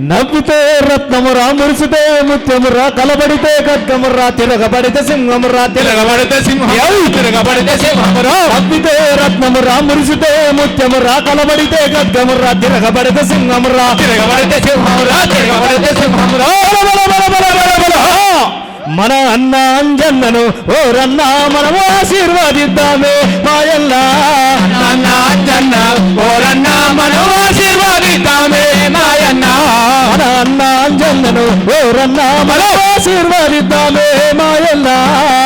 నవ్వితే రత్నమురా మురిసితే ముత్యమురా కలబడితే ఖడ్గమురా తిరగబడితే సింహమురా తిరగబడితే సింహమురా నవ్వితే రత్నమురా మురిసితే ముత్యమురా కలబడితే ఖడ్గమురా తిరగబడితే సింహమురా మన అన్న అంజన్నను ఓరన్నా మనము ఆశీర్వాదిద్దామే మాయల్లా అన్న అంజన్న ఓరన్నా మనం ఆశీర్వాదిద్దామే మాయన్న మన అన్న అంజన్నను ఓరన్నా మనం ఆశీర్వాదిద్దామే మాయల్లా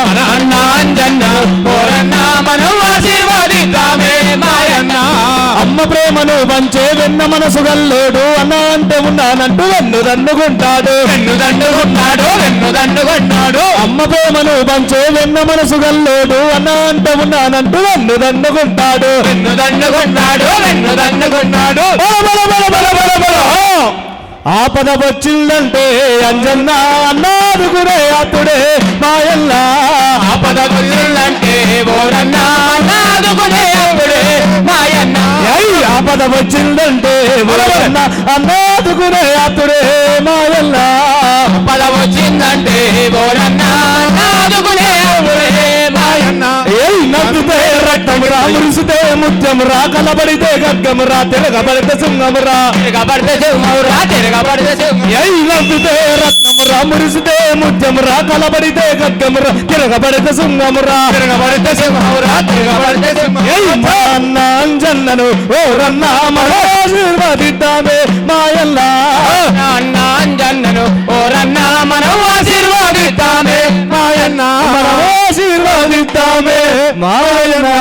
మన అన్న అంజన్న ఓరన్నా మనం ఆశీర్వాదిద్దామే మాయన్న అమ్మ ప్రేమను పంచే వెన్న మనసు గల్లోడు అన్న అంటే ఉన్నానంటూ వెన్నుదన్నుకుంటాడు అమ్మ ప్రేమను పంచే వెన్న మనసు గల్లోడు అన్న అంటే ఉన్నానంటూ వెన్నుదన్నుకుంటాడు ఆపద వచ్చిందంటే అంజన్న అన్నాదుకునే అతుడే మాయల్లా ఆపద వచ్చిందంటే ఓరన్నా అన్నాదుకునే అతుడే మాయన్న ఆపద వచ్చిందంటే ఓరన్నా అన్నాదుకునే అతుడే మాయల్లా ఆపద వచ్చిందంటే ఓరన్నా అన్నాదుకునే అతుడే మాయన్న నవ్వితే రక్తమురా మురిసితే ముత్యమురా కలబడితే ఖడ్గమురా తిరగబడితే సింహమురా నవ్వితే రత్నమురా మురిసితే ముత్యమురా కలబడితే ఖడ్గమురా తిరగబడితే సింహమురా అన్న అంజన్నను ఓరన్నా మనం ఆశీర్వాదిద్దామే మాయల్లా అన్న అంజన్నను ఓరన్నా మనం ఆశీర్వాదిద్దామే మాయన్న మనం ఆశీర్వాదిద్దామే మాయన్నా